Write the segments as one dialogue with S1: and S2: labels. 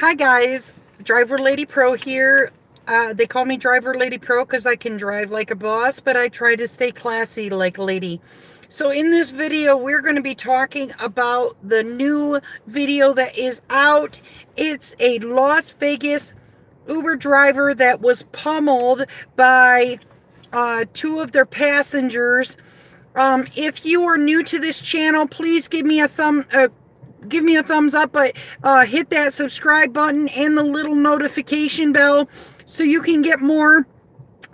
S1: Hi guys, DriverLadyPro here. They call me DriverLadyPro because I can drive like a boss, but I try to stay classy like a lady. So in this video, we're going to be talking about the new video that is out. It's a Las Vegas Uber driver that was pummeled by two of their passengers. If you are new to this channel, please give me a thumbs up, but hit that subscribe button and the little notification bell so you can get more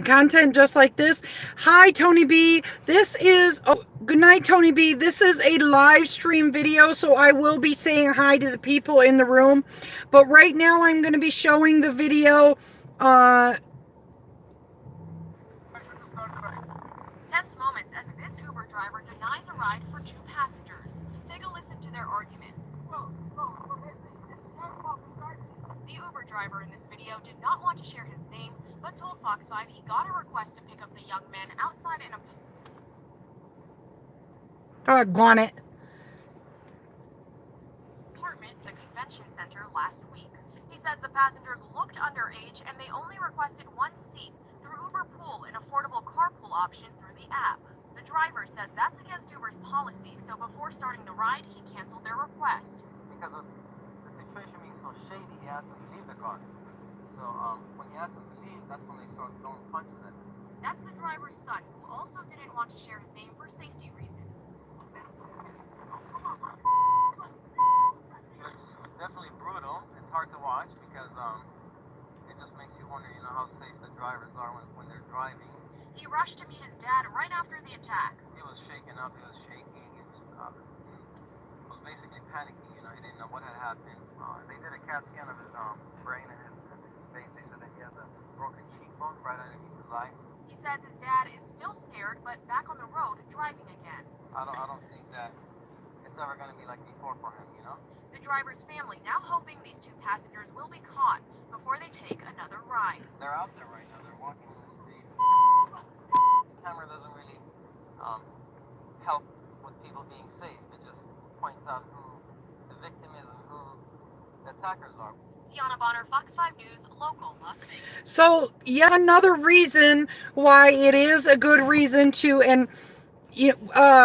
S1: content just like this. Hi, Tony B. Good night, Tony B. This is a live stream video, so I will be saying hi to the people in the room. But right now, I'm going to be showing the video.
S2: Tense moments as this Uber driver denies a ride for two passengers. Take a listen to their argument. The Uber driver in this video did not want to share his name, but told Fox 5 he got a request to pick up the young man outside an
S1: Doggone it.
S2: apartment at the convention center last week. He says the passengers looked underage and they only requested one seat through Uber Pool, an affordable carpool option through the app. The driver says that's against Uber's policy, so before starting the ride, he canceled their request.
S3: Because of the situation being so shady, he asked them to leave the car. So when he asked them to leave, that's when they start throwing punches at him.
S2: That's the driver's son, who also didn't want to share his name for safety reasons.
S3: It's definitely brutal. It's hard to watch because it just makes you wonder, how safe the drivers are when they're driving.
S2: He rushed to meet his dad right after the attack.
S3: He was shaken up. He was shaking. He was basically panicking. He didn't know what had happened. They did a CAT scan of his brain and his face. They said that he has a broken cheekbone right underneath his eye.
S2: He says his dad is still scared, but back on the road, driving again.
S3: I don't think that it's ever going to be like before for him,
S2: The driver's family now hoping these two passengers will be caught before they take another ride.
S3: They're out there right now. They're walking in the streets. The camera doesn't really help with people being safe. It just points out who the victim is and who the attackers are.
S2: Tiana Bonner, Fox 5 News, local, Las Vegas.
S1: So yet another reason why it is a good reason to, and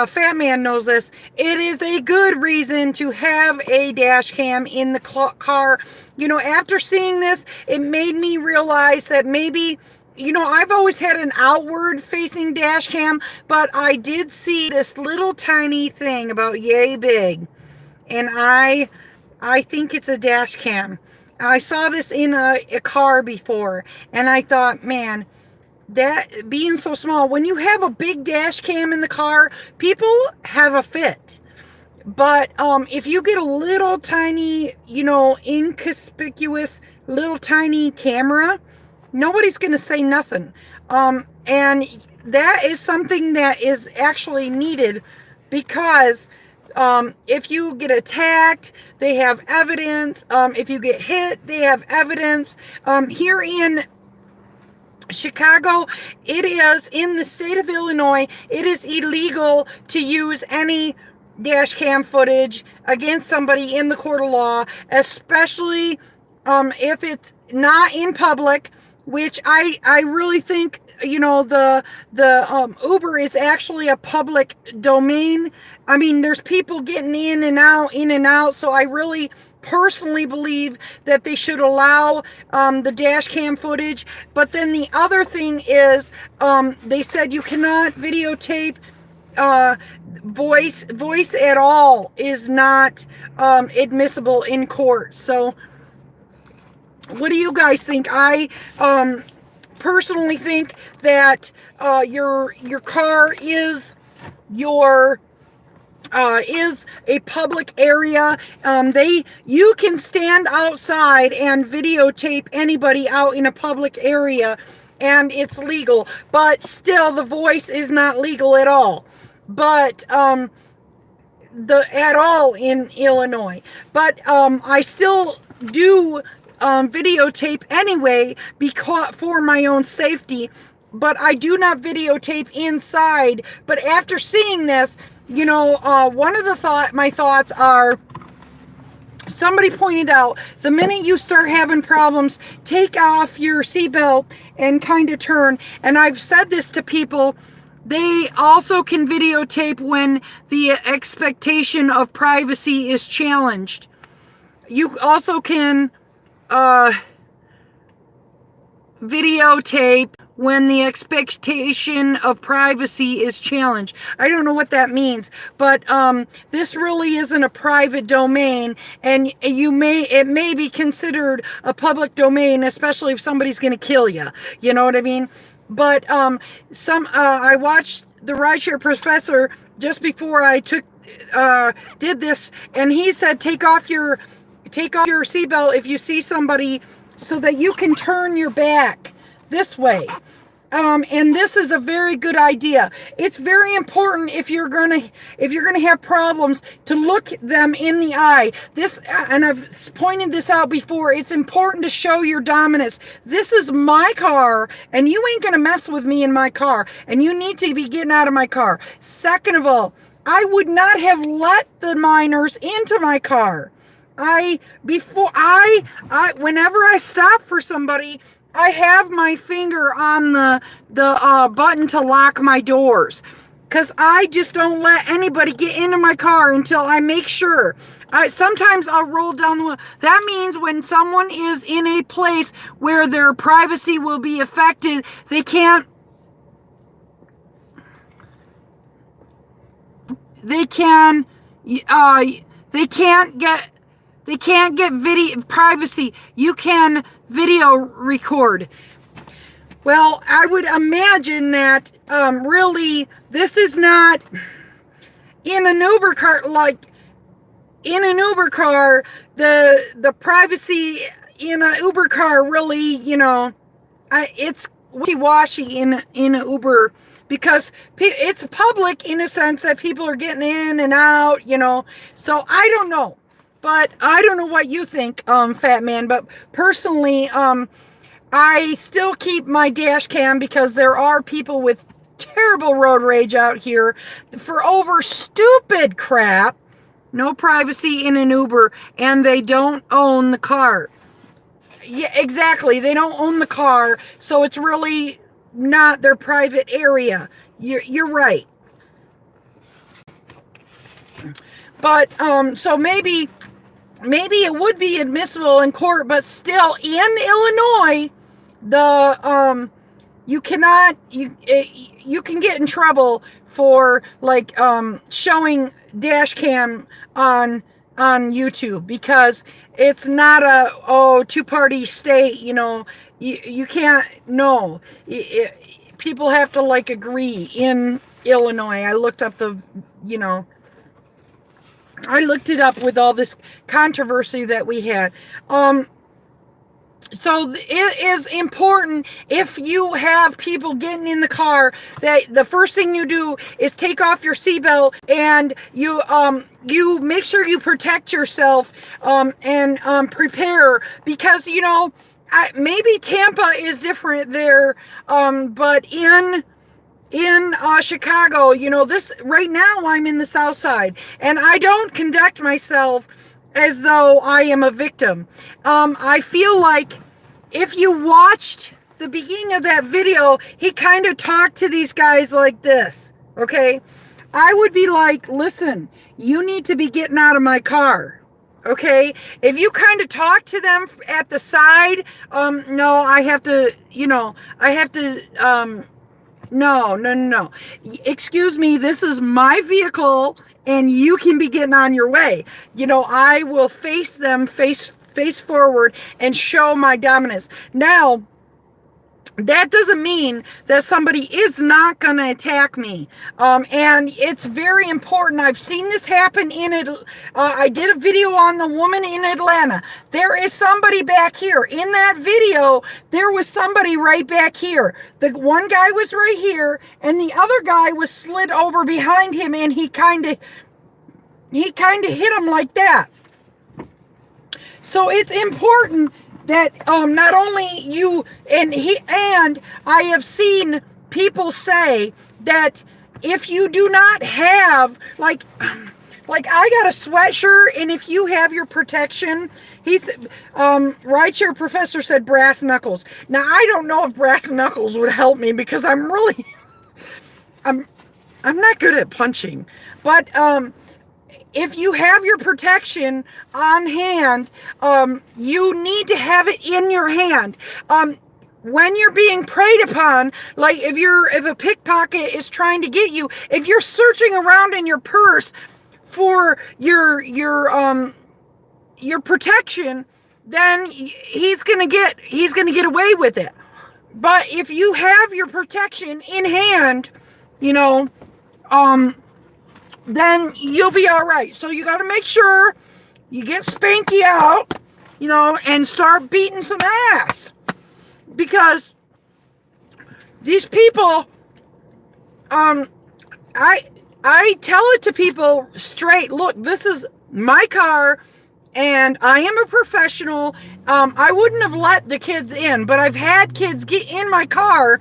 S1: Fat Man knows this, it is a good reason to have a dash cam in the car. After seeing this, it made me realize that maybe, I've always had an outward facing dash cam, but I did see this little tiny thing about yay big, and I think it's a dash cam. I saw this in a car before, and I thought, man, that being so small, when you have a big dash cam in the car, people have a fit. But if you get a little tiny, inconspicuous little tiny camera, nobody's going to say nothing. And that is something that is actually needed because if you get attacked, they have evidence. If you get hit, they have evidence. Here in Chicago, it is, in the state of Illinois, it is illegal to use any dash cam footage against somebody in the court of law, especially if it's not in public, which I really think, the Uber is actually a public domain. I mean, there's people getting in and out, so I really personally believe that they should allow the dash cam footage. But then the other thing is, they said you cannot videotape voice at all is not admissible in court. So what do you guys think? I personally think that your car is a public area. You can stand outside and videotape anybody out in a public area, and it's legal. But still, the voice is not legal at all. But at all in Illinois. But I still do videotape anyway because for my own safety. But I do not videotape inside. But after seeing this, one of my thoughts are, somebody pointed out, the minute you start having problems, take off your seatbelt and kind of turn. And I've said this to people. They also can videotape when the expectation of privacy is challenged. You also can videotape when the expectation of privacy is challenged. I don't know what that means, but this really isn't a private domain, and it may be considered a public domain, especially if somebody's going to kill you. You know what I mean? But I watched the Rideshare Professor just before I did this, and he said take off your seatbelt if you see somebody, so that you can turn your back this way. And this is a very good idea. It's very important if you're gonna have problems to look them in the eye. And I've pointed this out before. It's important to show your dominance. This is my car, and you ain't gonna mess with me in my car. And you need to be getting out of my car. Second of all, I would not have let the minors into my car. Whenever I stop for somebody, I have my finger on the button to lock my doors, because I just don't let anybody get into my car until I make sure. Sometimes I'll roll down the window. That means when someone is in a place where their privacy will be affected, they can't get video privacy. You can video record. Well, I would imagine that really this is not in an Uber car. Like in an Uber car, the privacy in an Uber car really, it's wishy-washy in an Uber, because it's public in a sense that people are getting in and out, So I don't know. But I don't know what you think, Fat Man. But personally, I still keep my dash cam, because there are people with terrible road rage out here for over stupid crap. No privacy in an Uber, and they don't own the car. Yeah, exactly. They don't own the car, so it's really not their private area. You're right. But so maybe it would be admissible in court, but still in Illinois, you can get in trouble for showing dash cam on YouTube, because it's not a two-party state. You can't. No, people have to agree in Illinois. I looked up I looked it up with all this controversy that we had. So it is important, if you have people getting in the car, that the first thing you do is take off your seatbelt, and you make sure you protect yourself and prepare, because maybe Tampa is different there, but in Chicago, this right now I'm in the South Side, and I don't conduct myself as though I am a victim. I feel like if you watched the beginning of that video, he kind of talked to these guys like this, okay? I would be like, listen, you need to be getting out of my car, okay? If you kind of talk to them at the side, no, no. Excuse me, this is my vehicle, and you can be getting on your way. I will face them face forward and show my dominance. Now, that doesn't mean that somebody is not going to attack me. And it's very important. I've seen this happen in it. I did a video on the woman in Atlanta. There is somebody back here. In that video, there was somebody right back here. The one guy was right here, and the other guy was slid over behind him, and he kind of hit him like that. So it's important that not only you and I have seen people say that if you do not have Like, I got a sweatshirt, and if you have your protection, rideshare professor said brass knuckles. Now, I don't know if brass knuckles would help me because I'm not good at punching. But if you have your protection on hand, you need to have it in your hand. When you're being preyed upon, like if a pickpocket is trying to get you, if you're searching around in your purse for your protection, then he's gonna get away with it. But if you have your protection in hand, then you'll be all right. So you got to make sure you get Spanky out, and start beating some ass, because these people, I tell it to people straight. Look, this is my car, and I am a professional. I wouldn't have let the kids in, but I've had kids get in my car,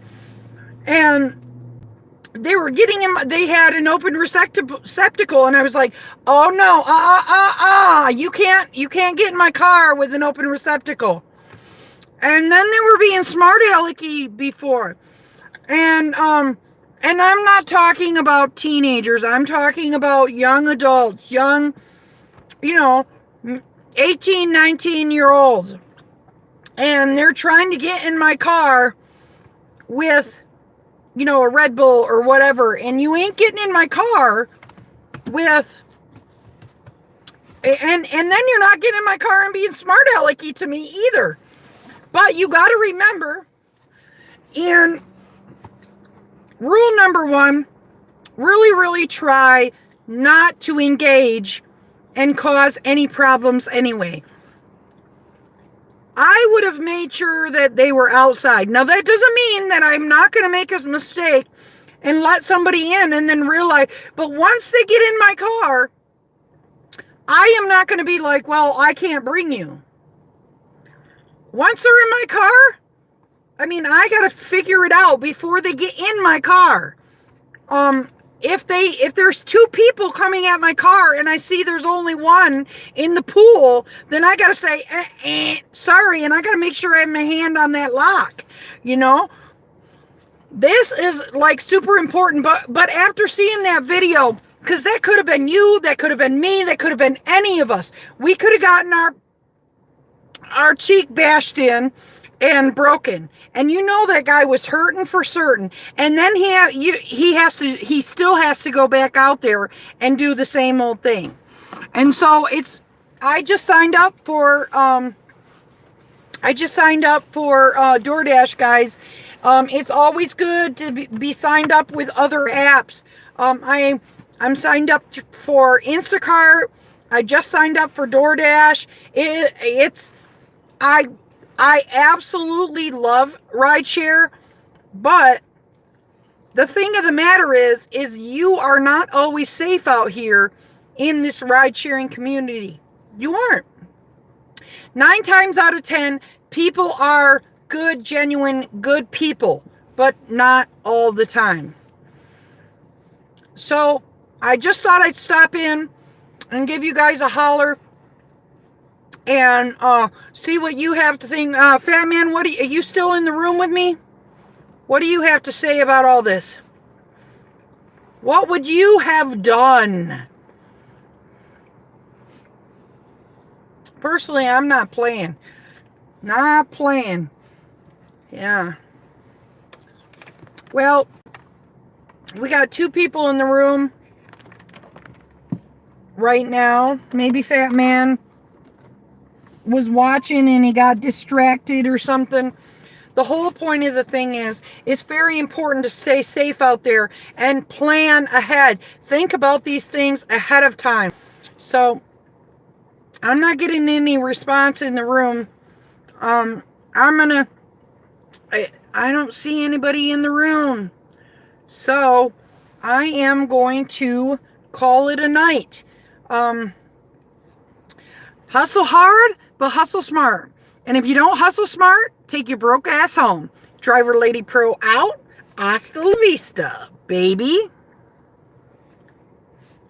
S1: and they were getting in. They had an open receptacle, and I was like, "Oh no, you can't get in my car with an open receptacle." And then they were being smart alecky before, and I'm not talking about teenagers. I'm talking about young adults, 18, 19-year-olds. And they're trying to get in my car with, a Red Bull or whatever. And you ain't getting in my car with, and then you're not getting in my car and being smart alecky to me either. But you got to remember, and rule number 1, really try not to engage and cause any problems anyway. I would have made sure that they were outside. Now, that doesn't mean that I'm not going to make a mistake and let somebody in and then realize, but once they get in my car, I am not going to be like, well, I can't bring you. Once they're in my car, I got to figure it out before they get in my car. If there's 2 people coming at my car and I see there's only one in the pool, then I got to say, sorry, and I got to make sure I have my hand on that lock. This is like super important, but after seeing that video, because that could have been you, that could have been me, that could have been any of us. We could have gotten our cheek bashed in and broken, and that guy was hurting for certain. And then he still has to go back out there and do the same old thing. And so I just signed up for DoorDash, guys. It's always good to be signed up with other apps. I'm signed up for Instacart. I just signed up for DoorDash. I absolutely love rideshare, but the thing of the matter is you are not always safe out here in this ride-sharing community. You aren't. 9 times out of 10, people are good, genuine, good people, but not all the time. So I just thought I'd stop in and give you guys a holler and see what you have to think. Fat Man, are you still in the room with me? What do you have to say about all this? What would you have done? Personally, I'm not playing. Not playing. Yeah. Well, we got 2 people in the room right now. Maybe Fat Man was watching and he got distracted or something. The whole point of the thing is, it's very important to stay safe out there and plan ahead. Think about these things ahead of time. So, I'm not getting any response in the room. I don't see anybody in the room. So, I am going to call it a night. Hustle hard, but hustle smart. And if you don't hustle smart, take your broke ass home. DriverLadyPro out. Hasta la vista, baby.